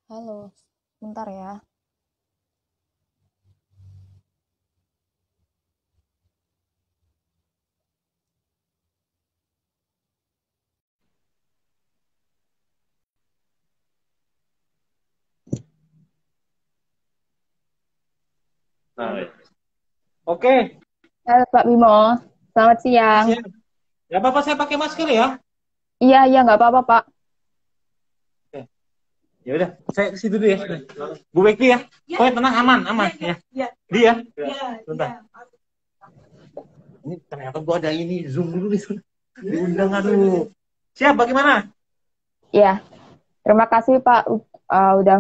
Halo, bentar ya. Nah, oke, Halo Pak Bimo, selamat siang. siap. Ya apa-apa saya pakai masker ya. Iya, iya, nggak apa-apa Pak. Oke. Ya udah, saya ke situ dulu ya. Bu Becky ya. Oh, tenang, aman, aman ya. Dia. Bentar. Ini ternyata gua ada ini Zoom dulu nih. Diundang aduh. Siap, bagaimana? Iya, terima kasih Pak udah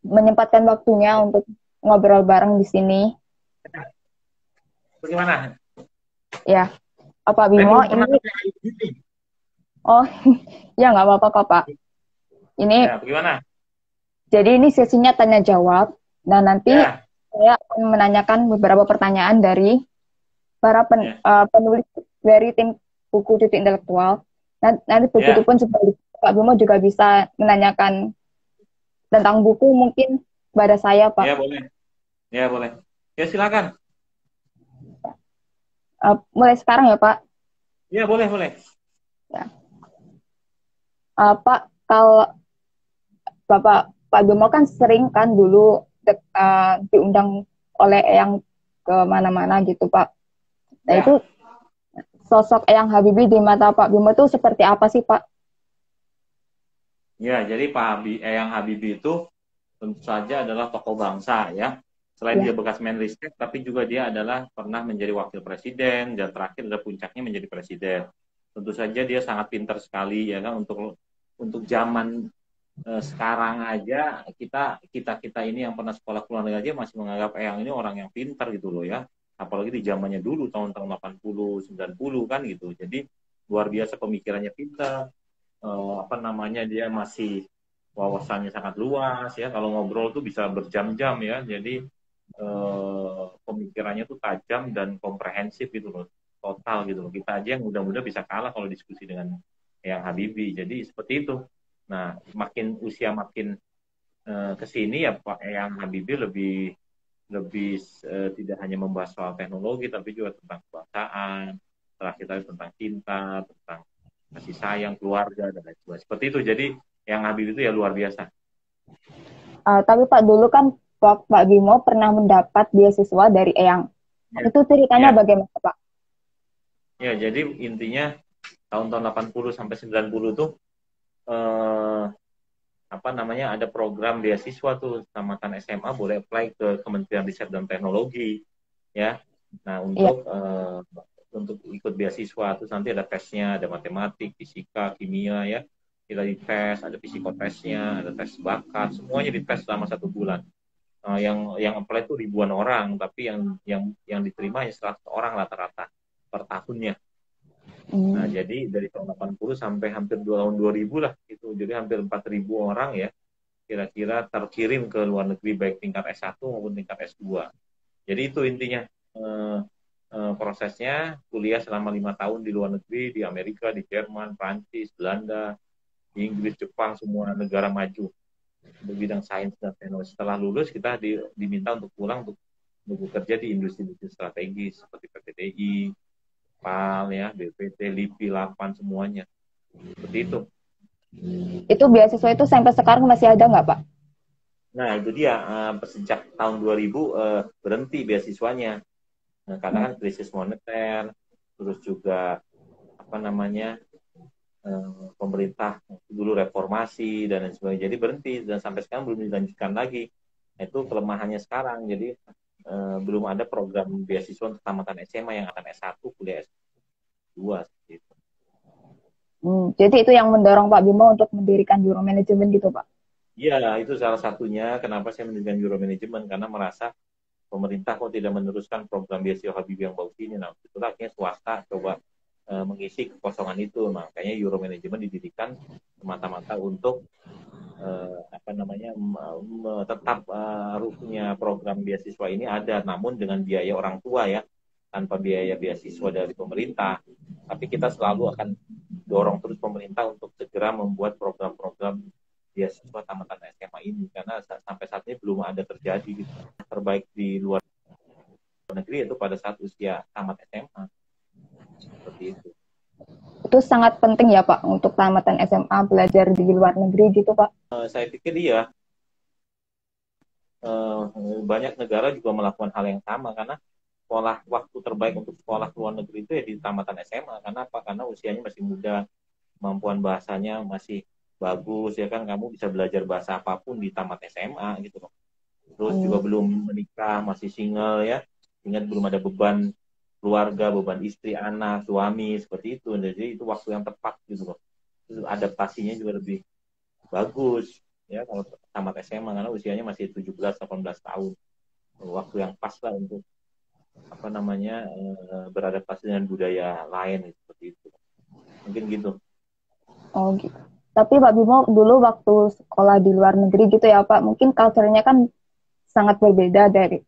menyempatkan waktunya untuk ngobrol bareng di sini. Bagaimana? Ya, Pak Saya Bimo, belum pernah ini, pakai ini. oh, ya nggak apa-apa kok Pak. Ini, Ya, bagaimana? jadi ini sesinya tanya jawab. Nah, nanti Ya, saya akan menanyakan beberapa pertanyaan dari para ya, penulis dari tim buku Titik Intelektual. Nanti begitu ya, pun sebaliknya Pak Bimo juga bisa menanyakan tentang buku mungkin pada saya, Pak. ya boleh. Ya boleh. Ya silakan. Mulai sekarang ya, Pak. Ya boleh, boleh. Ya. Pak, kalau Pak Bimo kan sering kan dulu diundang oleh Eyang ke mana-mana gitu, Pak. Nah, itu Ya. sosok Eyang Habibie di mata Pak Bimo itu seperti apa sih, Pak? Ya, jadi Eyang Habibie itu tentu saja adalah tokoh bangsa ya. Selain dia Ya, bekas Menristek, tapi juga dia adalah pernah menjadi wakil presiden dan terakhir ada puncaknya menjadi presiden. Tentu saja dia sangat pintar sekali ya kan untuk zaman sekarang aja kita ini yang pernah sekolah keluar negeri aja masih menganggap Eyang ini orang yang pintar gitu loh ya. Apalagi di zamannya dulu tahun-tahun 80, 90 kan gitu. Jadi luar biasa pemikirannya pintar, apa namanya dia masih wawasannya sangat luas ya kalau ngobrol tuh bisa berjam-jam ya jadi pemikirannya tuh tajam dan komprehensif gitu loh total gitu loh kita aja yang muda-muda bisa kalah kalau diskusi dengan yang Habibie jadi seperti itu. Nah makin usia makin kesini ya Pak yang Habibie lebih lebih tidak hanya membahas soal teknologi tapi juga tentang kebangsaan, terakhir tadi tentang cinta, tentang kasih sayang, keluarga dan lain sebagainya. Seperti itu. Jadi yang Habib itu ya luar biasa. Tapi Pak dulu kan Pak Bimo pernah mendapat beasiswa dari Eyang. Ya, Itu ceritanya ya, bagaimana, Pak? ya. Jadi intinya tahun-tahun 80 sampai 90 tuh eh, apa namanya ada program beasiswa tuh tamatan SMA boleh apply ke Kementerian Riset dan Teknologi ya. Nah Iya. untuk ikut beasiswa terus nanti ada tesnya, ada matematik, fisika, kimia ya. Kita dites, ada psikotesnya, ada tes bakat, semuanya dites selama 1 bulan. Yang apply itu ribuan orang, tapi yang diterima hanya 100 orang rata-rata per tahunnya. Nah, Hmm. jadi dari tahun 80 sampai hampir tahun 2000 lah itu. Jadi hampir 4.000 orang ya kira-kira terkirim ke luar negeri baik tingkat S1 maupun tingkat S2. Jadi itu intinya eh, prosesnya kuliah selama 5 tahun di luar negeri di Amerika, di Jerman, Prancis, Belanda, Inggris, Jepang, semua negara maju untuk bidang sains dan teknologi. Setelah lulus kita diminta untuk pulang untuk bekerja di industri-industri strategis seperti PTTI, PAL ya, BPT, LIPI, LAPAN semuanya. Seperti itu. Itu beasiswa itu sampai sekarang masih ada nggak, Pak? Nah, itu dia sejak tahun 2000 berhenti beasiswanya. Nah, karena Hmm. kan krisis moneter, terus juga apa namanya pemerintah dulu reformasi dan lain sebagainya. Jadi berhenti dan sampai sekarang belum dilanjutkan lagi. Nah, itu kelemahannya sekarang. Jadi belum ada program beasiswa untuk tamatan SMA yang akan S1 kuliah S2 gitu. Jadi itu yang mendorong Pak Bimo untuk mendirikan Biro Manajemen gitu, Pak. Iya, itu salah satunya kenapa saya mendirikan Euro Manajemen karena merasa pemerintah kok tidak meneruskan program beasiswa Habibie yang bagus ini. Nah, itulah akhirnya swasta coba mengisi kekosongan itu. Makanya Euro Manajemen didirikan semata-mata untuk apa namanya tetap ruhnya program beasiswa ini ada, namun dengan biaya orang tua ya, tanpa biaya beasiswa dari pemerintah. Tapi kita selalu akan dorong terus pemerintah untuk segera membuat program-program beasiswa tamatan SMA ini, karena sampai saat ini belum ada terjadi gitu. Terbaik di luar negeri itu pada saat usia tamat SMA, seperti itu. Itu sangat penting ya Pak untuk tamatan SMA belajar di luar negeri gitu Pak. Saya pikir iya, banyak negara juga melakukan hal yang sama, karena waktu terbaik untuk sekolah ke luar negeri itu ya di tamatan SMA. Karena apa? Karena usianya masih muda, kemampuan bahasanya masih bagus, ya kan, kamu bisa belajar bahasa apapun di tamat SMA gitu loh. Terus juga belum menikah, masih single ya, ingat belum ada beban keluarga, beban istri, anak, suami, seperti itu. Jadi itu waktu yang tepat gitu loh. Terus adaptasinya juga lebih bagus ya kalau tamat SMA, karena usianya masih 17-18 tahun. Waktu yang pas lah untuk apa namanya beradaptasi dengan budaya lain seperti itu. Mungkin gitu. Oh gitu. Tapi Pak Bimo dulu waktu sekolah di luar negeri gitu ya Pak, mungkin culture-nya kan sangat berbeda dari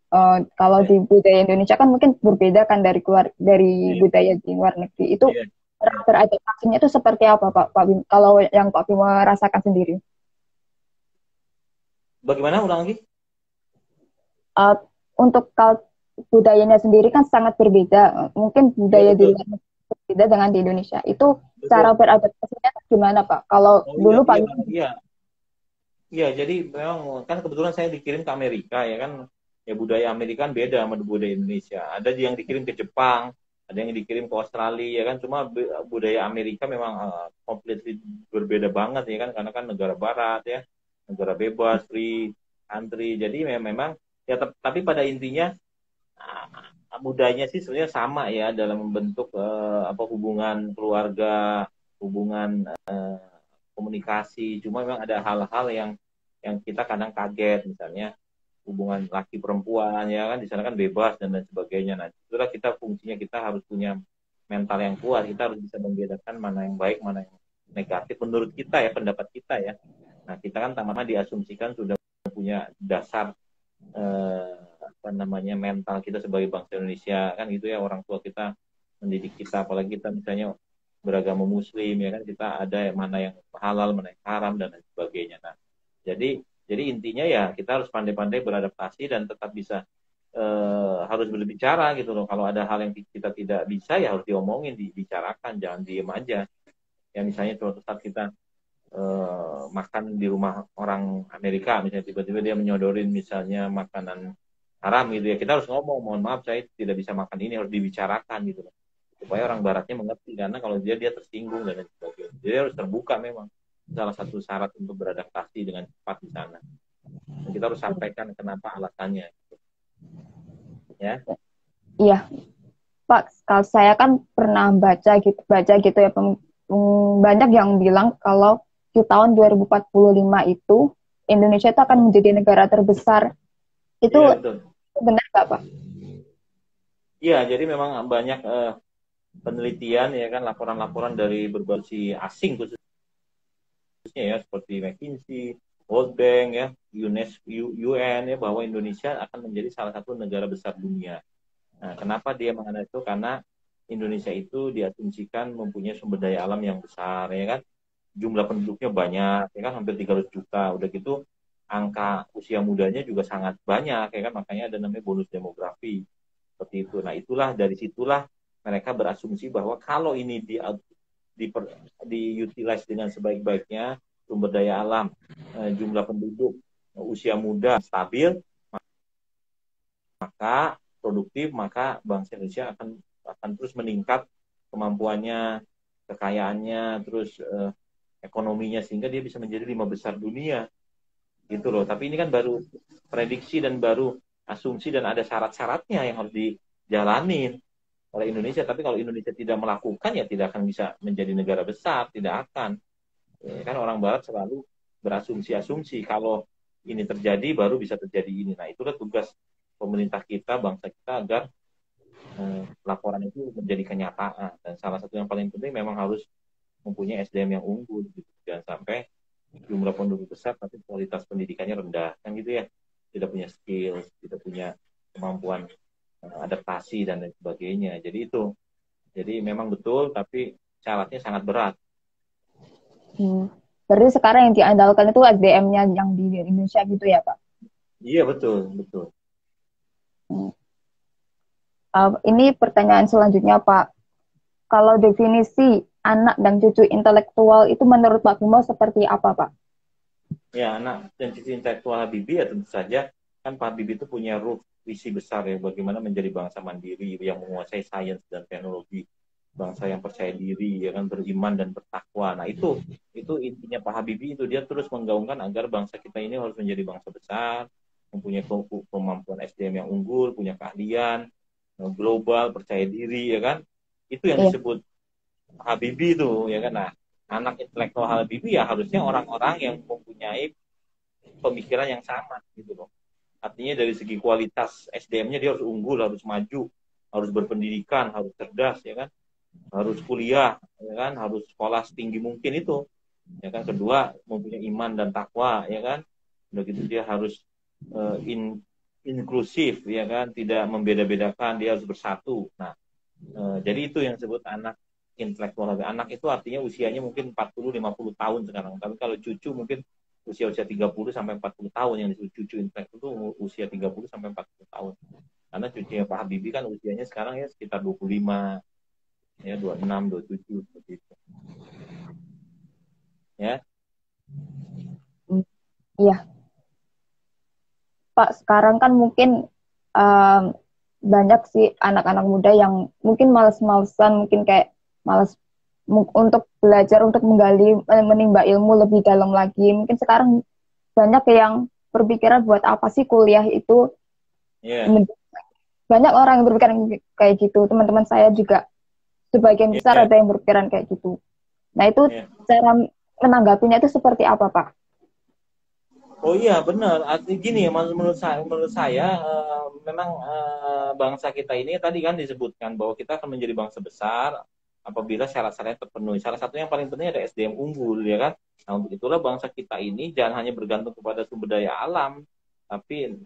kalau Yeah. di budaya Indonesia kan mungkin berbeda kan dari Yeah. budaya di luar negeri. Itu Yeah. beradaptasinya itu seperti apa Pak Bimo? Kalau yang Pak Bimo rasakan sendiri? Bagaimana, ulang lagi? Uh, untuk budayanya sendiri kan sangat berbeda. Mungkin Iya, budaya di betul. luar negeri berbeda dengan di Indonesia. Itu cara Betul. beradaptasinya gimana Pak? Kalau Oh iya, dulu Pak iya, Bimo. iya. Iya, jadi memang kan kebetulan saya dikirim ke Amerika ya kan, ya budaya Amerika kan beda sama budaya Indonesia. Ada yang dikirim ke Jepang, ada yang dikirim ke Australia ya kan, cuma budaya Amerika memang completely berbeda banget ya kan, karena kan negara barat ya, negara bebas, free country. Jadi memang ya tapi pada intinya budayanya sih sebenarnya sama ya dalam bentuk apa hubungan keluarga, hubungan komunikasi. Cuma memang ada hal-hal yang kita kadang kaget, misalnya hubungan laki perempuan ya kan, di sana kan bebas dan lain sebagainya. Nah itulah kita fungsinya, kita harus punya mental yang kuat, kita harus bisa membedakan mana yang baik, mana yang negatif menurut kita ya, pendapat kita ya. Nah kita kan tamat diasumsikan sudah punya dasar apa namanya mental kita sebagai bangsa Indonesia kan gitu ya, orang tua kita mendidik kita, apalagi kita misalnya beragama Muslim ya kan, kita ada yang mana yang halal, mana yang haram dan lain sebagainya. Nah jadi intinya ya kita harus pandai-pandai beradaptasi dan tetap bisa harus berbicara gitu loh. Kalau ada hal yang kita tidak bisa ya harus diomongin, dibicarakan, jangan diem aja. Ya misalnya suatu saat kita makan di rumah orang Amerika, misalnya tiba-tiba dia menyodorin misalnya makanan haram gitu ya, kita harus ngomong, mohon maaf saya tidak bisa makan ini, harus dibicarakan gitu loh, supaya orang baratnya mengerti, karena kalau dia tersinggung dan lain sebagainya. Jadi harus terbuka, memang salah satu syarat untuk beradaptasi dengan cepat di sana. Dan kita harus sampaikan kenapa alasannya ya. Iya, Pak, kalau saya kan pernah baca gitu ya, banyak yang bilang kalau di tahun 2045 itu Indonesia itu akan menjadi negara terbesar. Iya Itu betul. benar nggak, Pak? Iya, jadi memang banyak penelitian ya kan, laporan-laporan dari berbagai asing khususnya ya, seperti McKinsey, World Bank ya, UNESCO, UN ya, bahwa Indonesia akan menjadi salah satu negara besar dunia. Nah, kenapa dia mengatakan itu? Karena Indonesia itu diasumsikan mempunyai sumber daya alam yang besar ya kan. Jumlah penduduknya banyak ya kan, hampir 300 juta. Udah gitu angka usia mudanya juga sangat banyak ya kan, makanya ada namanya bonus demografi. Seperti itu. Nah, dari situlah mereka berasumsi bahwa kalau ini di, diutilize dengan sebaik-baiknya, sumber daya alam, jumlah penduduk, usia muda stabil, maka produktif, maka bangsa Indonesia akan terus meningkat kemampuannya, kekayaannya, terus ekonominya, sehingga dia bisa menjadi 5 besar dunia gitu loh. Tapi ini kan baru prediksi dan baru asumsi, dan ada syarat-syaratnya yang harus dijalanin oleh Indonesia. Tapi kalau Indonesia tidak melakukan ya tidak akan bisa menjadi negara besar, tidak akan. Ya, kan orang Barat selalu berasumsi-asumsi kalau ini terjadi baru bisa terjadi ini. Nah itulah tugas pemerintah kita, bangsa kita, agar laporan itu menjadi kenyataan. Dan salah satu yang paling penting memang harus mempunyai SDM yang unggul gitu. Jangan sampai jumlah penduduk besar tapi kualitas pendidikannya rendah kan gitu ya, tidak punya skill, tidak punya kemampuan adaptasi dan lain sebagainya. Jadi memang betul, tapi syaratnya sangat berat. Berarti sekarang yang diandalkan itu SDM-nya yang di Indonesia gitu ya, Pak? Iya, betul, betul. Hmm. Ini pertanyaan selanjutnya, Pak. Kalau definisi anak dan cucu intelektual itu menurut Pak Bimo seperti apa, Pak? Ya, anak dan cucu intelektual Habibie ya tentu saja kan Pak Habibie itu punya visi besar ya bagaimana menjadi bangsa mandiri yang menguasai sains dan teknologi, bangsa yang percaya diri ya kan beriman dan bertakwa. Nah, itu intinya Pak Habibie itu dia terus menggaungkan agar bangsa kita ini harus menjadi bangsa besar, mempunyai kemampuan SDM yang unggul, punya keahlian global, percaya diri ya kan. Itu yang Iya, disebut Habibie itu ya kan. Nah, anak intelektual Habibie ya harusnya orang-orang yang mempunyai pemikiran yang sama gitu loh. Artinya dari segi kualitas SDM-nya dia harus unggul, harus maju, harus berpendidikan, harus cerdas ya kan, harus kuliah ya kan, harus sekolah setinggi mungkin itu. Ya kan, kedua mempunyai iman dan takwa ya kan. Udah gitu dia harus inklusif ya kan, tidak membeda-bedakan, dia harus bersatu. Nah, jadi itu yang disebut anak intelektual. Anak itu artinya usianya mungkin 40-50 tahun sekarang. Tapi kalau cucu mungkin usia-usia 30 sampai 40 tahun, yang disebut cucu intelektual itu usia 30 sampai 40 tahun. Karena cucunya Pak Habibie kan usianya sekarang ya sekitar 25, ya 26, 27 seperti itu. Ya. iya. Pak, sekarang kan mungkin um, banyak sih anak-anak muda yang mungkin males-malesan, mungkin kayak males untuk belajar, untuk menggali, menimba ilmu lebih dalam lagi. Mungkin sekarang banyak yang berpikiran buat apa sih kuliah itu. Ya. Banyak orang yang berpikiran kayak gitu. Teman-teman saya juga sebagian besar Ya. ada yang berpikiran kayak gitu. Nah, itu Ya. cara menanggapinya itu seperti apa, Pak? Oh iya benar. Artinya gini ya, menurut saya memang bangsa kita ini tadi kan disebutkan bahwa kita akan menjadi bangsa besar apabila syarat-syaratnya terpenuhi. Salah satunya yang paling penting ada SDM unggul ya kan. Nah, untuk itulah bangsa kita ini jangan hanya bergantung kepada sumber daya alam, tapi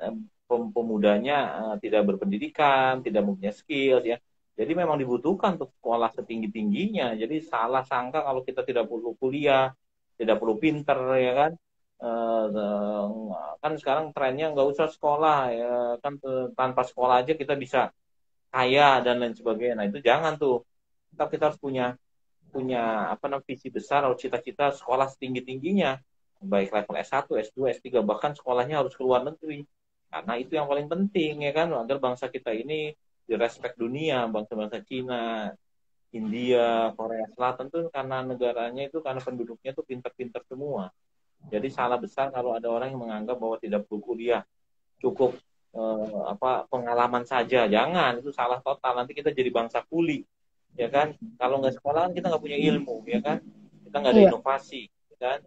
pemudanya tidak berpendidikan, tidak mempunyai skills ya. Jadi memang dibutuhkan untuk sekolah setinggi-tingginya. Jadi salah sangka kalau kita tidak perlu kuliah, tidak perlu pinter ya kan. Kan sekarang trennya nggak usah sekolah ya kan, tanpa sekolah aja kita bisa kaya dan lain sebagainya. Nah itu jangan tuh. Kita harus punya punya apa namanya visi besar atau cita-cita sekolah setinggi tingginya, baik level S1, S2, S3, bahkan sekolahnya harus ke luar negeri. Karena itu yang paling penting ya kan, agar bangsa kita ini direspek dunia, bangsa-bangsa Cina, India, Korea Selatan tuh karena negaranya itu karena penduduknya tuh pinter-pinter semua. Jadi salah besar kalau ada orang yang menganggap bahwa tidak perlu kuliah, cukup pengalaman saja. Jangan, itu salah total. Nanti kita jadi bangsa kuli, ya kan? Kalau nggak sekolah kan kita nggak punya ilmu, ya kan? Kita nggak ada Iya, inovasi, ya kan?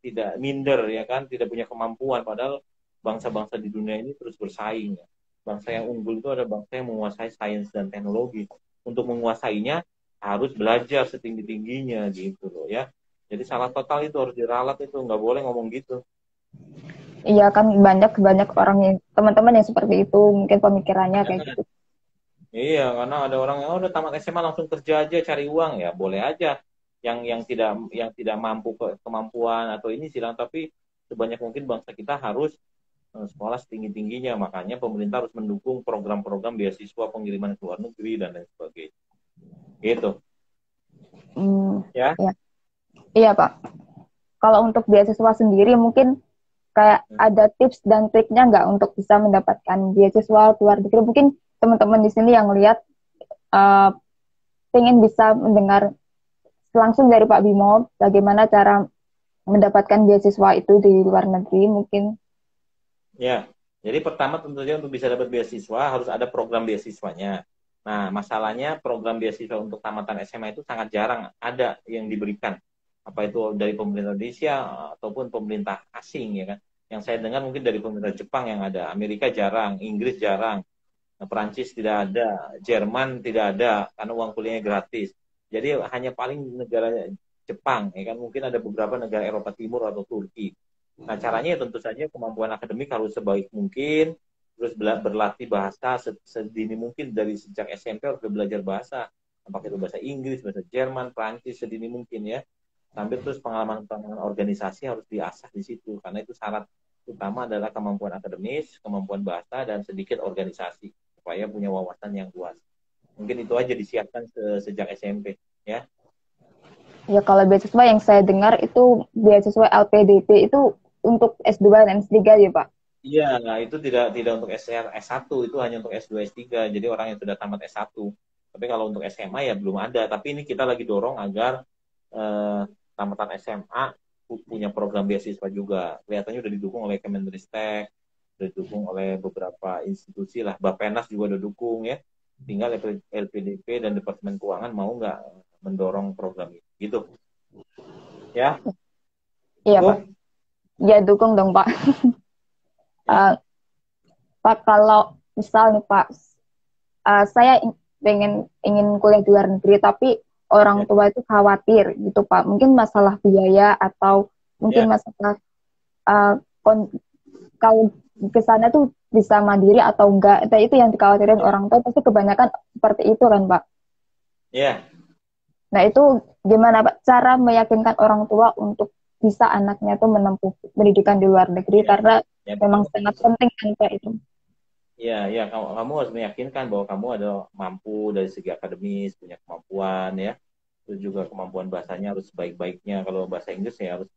Tidak minder, ya kan? Tidak punya kemampuan. Padahal bangsa-bangsa di dunia ini terus bersaing. Ya. Bangsa yang unggul itu ada bangsa yang menguasai sains dan teknologi. Untuk menguasainya harus belajar setinggi-tingginya gitu loh ya. Jadi salah total itu harus diralat, itu nggak boleh ngomong gitu. iya kan banyak banyak orang yang teman-teman yang seperti itu, mungkin pemikirannya kayak Jangan. gitu. Iya, karena ada orang yang udah tamat SMA langsung kerja aja cari uang ya boleh aja. Yang tidak mampu kemampuan atau ini silang, tapi sebanyak mungkin bangsa kita harus sekolah setinggi tingginya. Makanya pemerintah harus mendukung program-program beasiswa pengiriman ke luar negeri dan lain sebagainya. Gitu Hmm, ya. iya, iya Pak. Kalau untuk beasiswa sendiri mungkin kayak ada tips dan triknya nggak untuk bisa mendapatkan beasiswa ke luar negeri? Mungkin teman-teman di sini yang lihat uh, pengen bisa mendengar langsung dari Pak Bimo bagaimana cara mendapatkan beasiswa itu di luar negeri mungkin. Ya, jadi pertama tentu saja untuk bisa dapat beasiswa harus ada program beasiswanya. Nah, masalahnya program beasiswa untuk tamatan SMA itu sangat jarang ada yang diberikan. Apa itu dari pemerintah Indonesia ataupun pemerintah asing ya kan. Yang saya dengar mungkin dari pemerintah Jepang yang ada, Amerika jarang, Inggris jarang, Perancis tidak ada, Jerman tidak ada karena uang kuliahnya gratis. Jadi hanya paling negara Jepang ya kan, mungkin ada beberapa negara Eropa Timur atau Turki. Nah, caranya ya tentu saja kemampuan akademik harus sebaik mungkin, terus berlatih bahasa sedini mungkin dari sejak SMP harus belajar bahasa, apakah itu bahasa Inggris, bahasa Jerman, Prancis sedini mungkin ya. sambil terus pengalaman-pengalaman organisasi harus diasah di situ, karena itu syarat utama adalah kemampuan akademis, kemampuan bahasa, dan sedikit organisasi supaya punya wawasan yang luas. Mungkin itu aja disiapkan sejak SMP ya. Ya kalau beasiswa yang saya dengar itu beasiswa LPDP itu untuk S2 dan S3 ya Pak? Iya, nah itu tidak untuk S1, itu hanya untuk S2, S3. Jadi orang yang sudah tamat S1. Tapi kalau untuk SMA ya belum ada. Tapi ini kita lagi dorong agar tamatan SMA punya program beasiswa juga. Kelihatannya udah didukung oleh Kemendristek, udah didukung oleh beberapa institusi lah. Bappenas juga udah dukung ya. Tinggal LPDP dan Departemen Keuangan mau nggak mendorong program ini. Gitu. Ya? Iya Pak. Cukup? Ya dukung dong Pak. Ya. Pak kalau misal nih Pak, saya ingin kuliah di luar negeri tapi orang Ya. tua itu khawatir gitu Pak. Mungkin masalah biaya atau mungkin Ya. masalah uh, kalau ke sana tuh bisa mandiri atau enggak. Nah, itu yang dikhawatirin Ya. orang tua pasti kebanyakan seperti itu kan Pak. Ya. Nah itu gimana Pak cara meyakinkan orang tua untuk bisa anaknya tuh menempuh pendidikan di luar negeri Ya. karena Ya, memang sangat penting kan Pak itu. ya, kamu harus meyakinkan bahwa kamu ada mampu dari segi akademis, punya kemampuan ya. Terus juga kemampuan bahasanya harus sebaik-baiknya. Kalau bahasa Inggris ya harus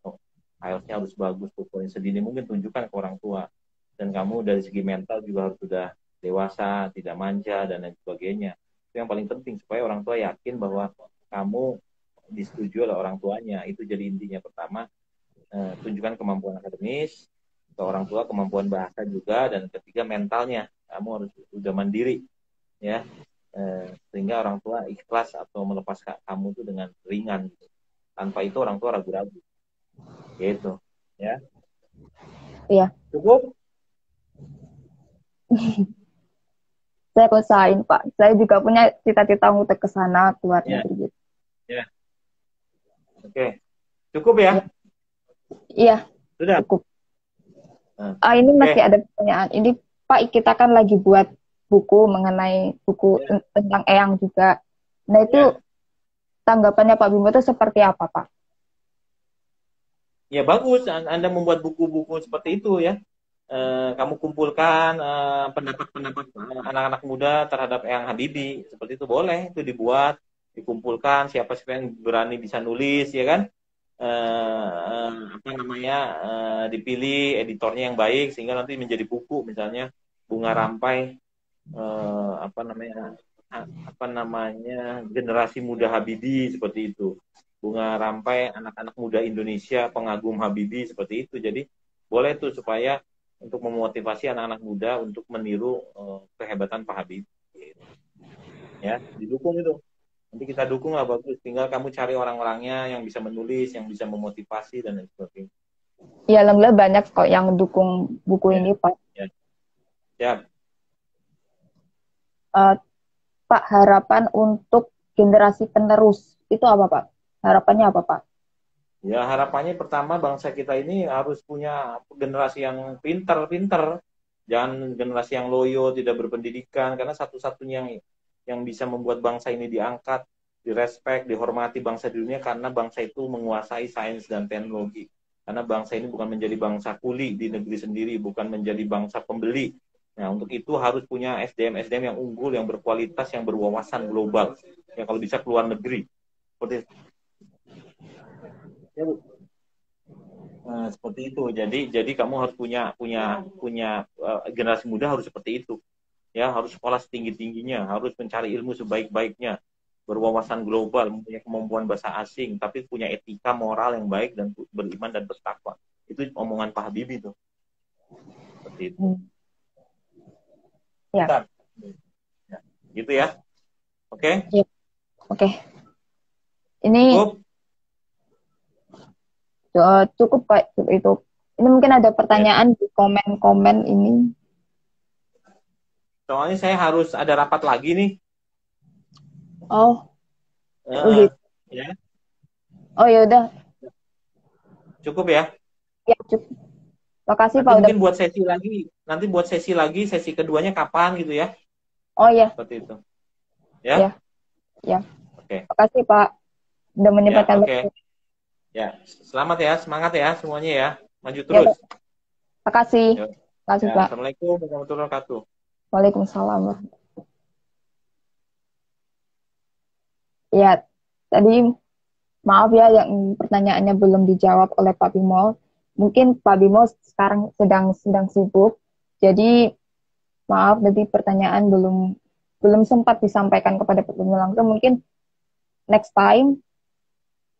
IELTS-nya harus bagus, pokoknya sedini mungkin tunjukkan ke orang tua. Dan kamu dari segi mental juga harus sudah dewasa, tidak manja dan lain sebagainya. Itu yang paling penting supaya orang tua yakin bahwa kamu disetujui oleh orang tuanya. Itu jadi intinya pertama, tunjukkan kemampuan akademis ke orang tua, kemampuan bahasa juga, dan ketiga mentalnya, kamu harus sudah mandiri ya, sehingga orang tua ikhlas atau melepas kamu itu dengan ringan gitu. Tanpa itu orang tua ragu-ragu gitu ya. Iya. Cukup. Saya usahain Pak. Saya juga punya cita-cita untuk ke sana ke luar Ya, negeri gitu. ya, oke, cukup ya. Iya, Sudah. cukup. Nah, Ini oke. masih ada pertanyaan. Ini Pak, kita kan lagi buat buku mengenai buku Ya, tentang Eyang juga. Nah, itu ya. tanggapannya Pak Bimo itu seperti apa, Pak? Ya bagus, Anda membuat buku-buku seperti itu ya. Kamu kumpulkan pendapat-pendapat anak-anak muda terhadap Eyang Habibie, seperti itu boleh, itu dibuat, dikumpulkan, siapa-siapa yang berani bisa nulis ya kan. Apa namanya, dipilih editornya yang baik sehingga nanti menjadi buku, misalnya Bunga Rampai, apa namanya, generasi muda Habibie, seperti itu. Bunga Rampai, anak-anak muda Indonesia pengagum Habibie, seperti itu. Jadi boleh tuh supaya untuk memotivasi anak-anak muda untuk meniru kehebatan Pak Habibie. Ya, didukung itu. Nanti kita dukung lah, bagus. Tinggal kamu cari orang-orangnya yang bisa menulis, yang bisa memotivasi dan lain sebagainya. Ya, alhamdulillah banyak kok yang dukung buku Ya, ini, Pak. ya, ya. Uh, Pak, harapan untuk generasi penerus itu apa, Pak? Harapannya apa, Pak? Ya, harapannya pertama bangsa kita ini harus punya generasi yang pinter-pinter, jangan generasi yang loyo, tidak berpendidikan, karena satu-satunya yang bisa membuat bangsa ini diangkat, direspek, dihormati bangsa di dunia karena bangsa itu menguasai sains dan teknologi. Karena bangsa ini bukan menjadi bangsa kuli di negeri sendiri, bukan menjadi bangsa pembeli. Nah, untuk itu harus punya SDM-SDM yang unggul, yang berkualitas, yang berwawasan global, yang kalau bisa keluar negeri. Seperti ya, Bu. Nah, seperti itu. Jadi kamu harus punya generasi muda harus seperti itu. Ya, harus sekolah setinggi-tingginya, harus mencari ilmu sebaik-baiknya, berwawasan global, mempunyai kemampuan bahasa asing, tapi punya etika moral yang baik dan beriman dan bertakwa. Itu omongan Pak Habibie itu. Seperti itu. Ya. Bentar. Ya, gitu ya. Oke? Ya. Oke. Ini Cukup? cukup, Pak, itu. Ini mungkin ada pertanyaan di komen-komen ini. Soalnya saya harus ada rapat lagi nih. Oh, gitu. Ya. Oh, ya udah. Cukup ya? Ya, cukup. Makasih, Nanti Pak, udah. mungkin buat sesi lagi, sesi keduanya kapan gitu ya? Oh, ya. Seperti itu. Ya? Ya. Ya. Oke. Makasih, Pak, udah Ya, menyempatkan oke. waktu. Ya, selamat ya, semangat ya semuanya ya. Maju Ya, terus. makasih. Ya, Makasih, ya, Pak. Assalamualaikum warahmatullahi wabarakatuh. Waalaikumsalam. Ya, tadi maaf ya yang pertanyaannya belum dijawab oleh Pak Bimo. Mungkin Pak Bimo sekarang sedang sedang sibuk. Jadi maaf tadi pertanyaan belum belum sempat disampaikan kepada Pak Bimo langsung. Mungkin next time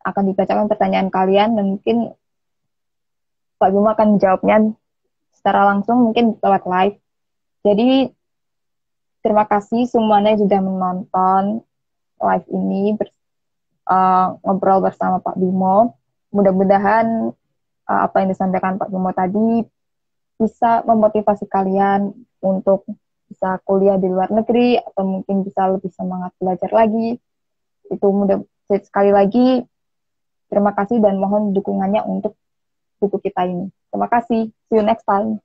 akan dibacakan pertanyaan kalian dan mungkin Pak Bimo akan menjawabnya secara langsung mungkin lewat live. Jadi terima kasih semuanya sudah menonton live ini ngobrol bersama Pak Bimo. Mudah-mudahan apa yang disampaikan Pak Bimo tadi bisa memotivasi kalian untuk bisa kuliah di luar negeri atau mungkin bisa lebih semangat belajar lagi. Itu mudah sekali lagi terima kasih dan mohon dukungannya untuk buku kita ini. Terima kasih. See you next time.